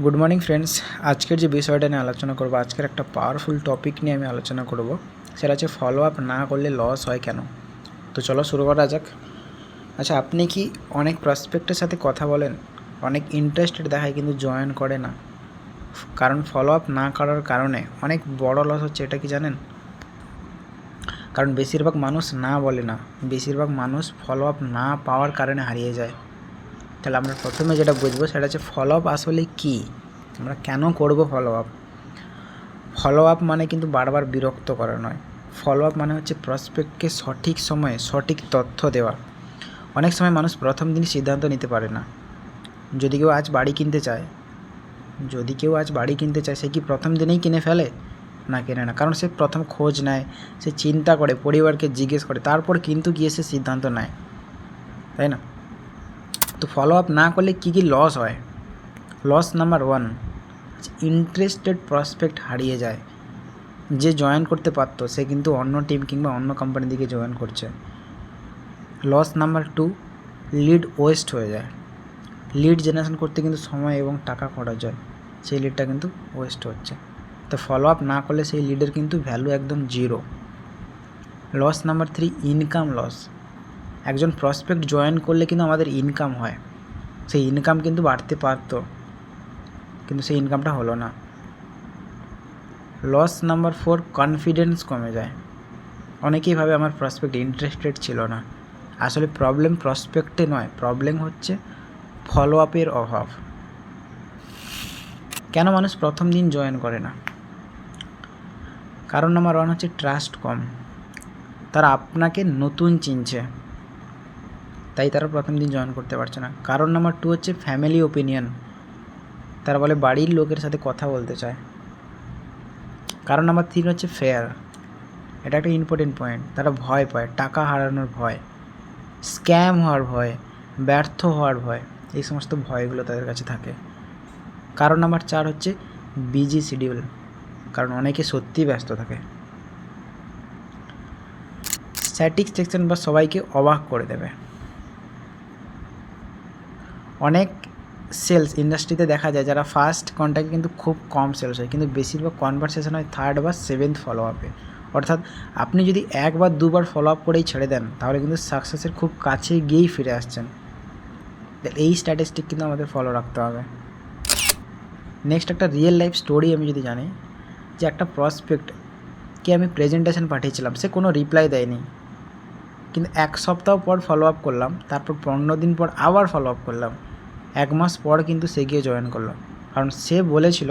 Good morning friends. আজকের যে বিষয়টা নিয়ে আলোচনা করব, আজকের একটা পাওয়ারফুল টপিক নিয়ে আমি আলোচনা করব। সেটা হচ্ছে ফলো আপ না করলে লস হয় কেন। তো চলো শুরু করা যাক। আচ্ছা, আপনি কি অনেক প্রসপেক্টের সাথে কথা বলেন, অনেক ইন্টারেস্টেড দেখায় কিন্তু জয়েন করে না? কারণ ফলো আপ না করার কারণে অনেক বড় লস হচ্ছে, এটা কি জানেন? কারণ বেশিরভাগ মানুষ না বলে না, বেশিরভাগ মানুষ ফলো আপ না পাওয়ার কারণে হারিয়ে যায়। তাহলে আমরা প্রথমে যেটা বুঝবো সেটা হচ্ছে ফলো আপ আসলে কী, আমরা কেন করব ফলো আপ। ফলো আপ মানে কিন্তু বারবার বিরক্ত করা নয়। ফলো আপ মানে হচ্ছে প্রসপেক্টকে সঠিক সময়ে সঠিক তথ্য দেওয়া। অনেক সময় মানুষ প্রথম দিনই সিদ্ধান্ত নিতে পারে না। যদি কেউ আজ বাড়ি কিনতে চায় সে কি প্রথম দিনেই কিনে ফেলে? না, কেনে না। কারণ সে প্রথম খোঁজ নেয়, সে চিন্তা করে, পরিবারকে জিজ্ঞেস করে, তারপর কিন্তু গিয়ে সে সিদ্ধান্ত নেয়, তাই না? তো ফলো আপ না করলে কী কী লস হয়? লস নাম্বার 1, ইন্টারেস্টেড প্রসপেক্ট হারিয়ে যায়। যে জয়েন করতে পারতো সে কিন্তু অন্য টিম কিংবা অন্য কোম্পানির দিকে জয়েন করছে। লস নাম্বার 2, লিড ওয়েস্ট হয়ে যায়। লিড জেনারেশন করতে কিন্তু সময় এবং টাকা খরচ হয়, সেই লিডটা কিন্তু ওয়েস্ট হচ্ছে। তো ফলো আপ না করলে সেই লিডের কিন্তু ভ্যালু একদম zero. Loss number 3, income loss. একজন প্রসপেক্ট জয়েন করলে কিন্তু আমাদের ইনকাম হয়, সেই ইনকাম কিন্তু বাড়তে পারতো, কিন্তু সেই ইনকামটা হলো না। লস নাম্বার 4, কনফিডেন্স কমে যায়। অনেকেই ভাবে আমার প্রসপেক্ট ইন্টারেস্টেড ছিল না। আসলে প্রবলেম প্রসপেক্টে নয়, প্রবলেম হচ্ছে ফলো আপের অভাব। কেন মানুষ প্রথম দিন জয়েন করে না? কারণ নাম্বার 1 হচ্ছে ট্রাস্ট কম। তারা আপনাকে নতুন চিনছে, তাই তারা প্রথম দিন জয়েন করতে পারছে না। কারণ নাম্বার 2 হচ্ছে ফ্যামিলি ওপিনিয়ন। তারা বলে বাড়ির লোকের সাথে কথা বলতে চায়। কারণ নাম্বার 3 হচ্ছে ফেয়ার। এটা একটা ইম্পর্টেন্ট পয়েন্ট। তারা ভয় পায়, টাকা হারানোর ভয়, স্ক্যাম হওয়ার ভয়, ব্যর্থ হওয়ার ভয়, এই সমস্ত ভয়গুলো তাদের কাছে থাকে। কারণ নাম্বার 4 হচ্ছে বিজি শিডিউল। কারণ অনেকে সত্যিই ব্যস্ত থাকে। স্যাটিসফ্যাকশন বা সবাইকে অবাক করে দেবে। অনেক সেলস ইন্ডাস্ট্রিতে দেখা যায় যারা ফার্স্ট কন্ট্যাক্টে কিন্তু খুব কম সেলস হয়, কিন্তু বেশিরভাগ কনভারসেশন হয় থার্ড বা সেভেন্থ ফলো আপে। অর্থাৎ আপনি যদি একবার দুবার ফলো আপ করেই ছেড়ে দেন তাহলে কিন্তু সাকসেসের খুব কাছে গিয়েই ফিরে আসছেন। এই স্ট্যাটিস্টিক কিন্তু আমাদের ফলো রাখতে হবে। নেক্সট একটা রিয়েল লাইফ স্টোরি আমি যদি জানি, যে একটা প্রসপেক্টকে আমি প্রেজেন্টেশন পাঠিয়েছিলাম, সে কোনো রিপ্লাই দেয়নি, কিন্তু 1 সপ্তাহ পর ফলো আপ করলাম, তারপর 15 দিন পর আবার ফলো আপ করলাম, 1 মাস পর কিন্তু সে গিয়ে জয়েন করলো। কারণ সে বলেছিল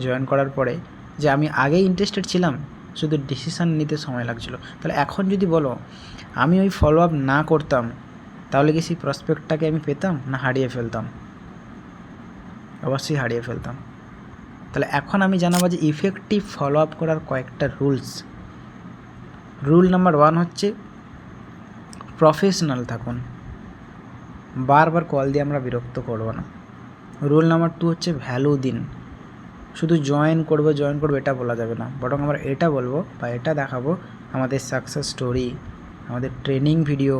জয়েন করার পরে যে আমি আগেই ইন্টারেস্টেড ছিলাম, শুধু ডিসিশান নিতে সময় লাগছিল। তাহলে এখন যদি বলো আমি ওই ফলো আপ না করতাম, তাহলে কি সেই প্রসপেক্টটাকে আমি পেতাম না হারিয়ে ফেলতাম? অবশ্যই হারিয়ে ফেলতাম। তাহলে এখন আমি জানাবো যে ইফেক্টিভ ফলো আপ করার কয়েকটা রুলস। রুল নাম্বার 1 হচ্ছে প্রফেশনাল থাকুন। বারবার কল দিয়ে আমরা বিরক্ত করবো না। রুল নাম্বার 2 হচ্ছে ভ্যালু দিন। শুধু জয়েন করবো এটা বলা যাবে না, বরং আমরা এটা বলবো বা এটা দেখাবো আমাদের সাকসেস স্টোরি, আমাদের ট্রেনিং ভিডিও,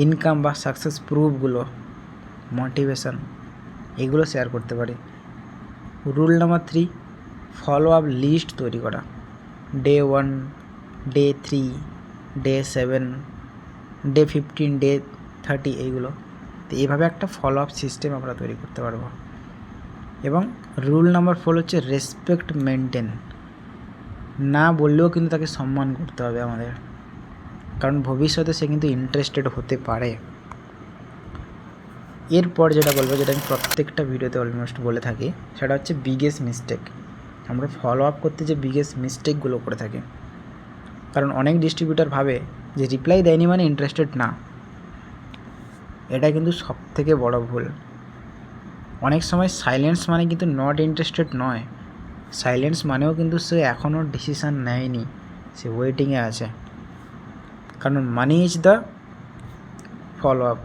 ইনকাম বা সাকসেস প্রুফগুলো, মোটিভেশন, এগুলো শেয়ার করতে পারি। Rule number 3, follow up list তৈরি করা। Day 1, day 3, day 7, day 15, day 30, এইগুলো। তো এইভাবে একটা ফলো আপ সিস্টেম আমরা তৈরি করতে পারবো। এবং রুল নাম্বার 4 হচ্ছে রেসপেক্ট মেনটেন। না বললেও কিন্তু তাকে সম্মান করতে হবে আমাদের, কারণ ভবিষ্যতে সে কিন্তু ইন্টারেস্টেড হতে পারে। এরপর যেটা বলবো, যেটা আমি প্রত্যেকটা ভিডিওতে অলমোস্ট বলে থাকি, সেটা হচ্ছে বিগেস্ট মিস্টেক। আমরা ফলো আপ করতে যে বিগেস্ট মিস্টেকগুলো করে থাকি, কারণ অনেক ডিস্ট্রিবিউটার ভাবে যে রিপ্লাই দেয়নি মানে ইন্টারেস্টেড না। এটা কিন্তু সবথেকে বড় ভুল। অনেক সময় সাইলেন্স মানে কিন্তু নট ইন্টারেস্টেড নয়, সাইলেন্স মানেও কিন্তু সে এখনও ডিসিশান নেয়নি, সে ওয়েটিংয়ে আছে। কারণ money is the follow up.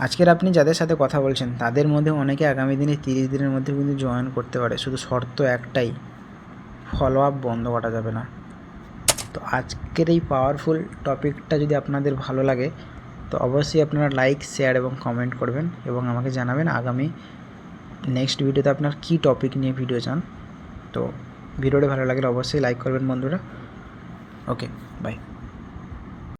আজকের আপনি যাদের সাথে কথা বলছেন তাদের মধ্যে অনেকে আগামী দিনে 30 দিনের মধ্যে কিন্তু জয়েন করতে পারে, শুধু শর্ত একটাই, ফলো আপ বন্ধ করা যাবে না। তো আজকের এই পাওয়ারফুল টপিকটা যদি আপনাদের ভালো লাগে তো তো অবশ্যই আপনারা লাইক, শেয়ার এবং কমেন্ট করবেন এবং আমাকে জানাবেন আগামী নেক্সট ভিডিওতে আপনার কী টপিক নিয়ে ভিডিও চান। তো ভিডিওটা ভালো লাগলে অবশ্যই লাইক করবেন বন্ধুরা। ওকে, বাই।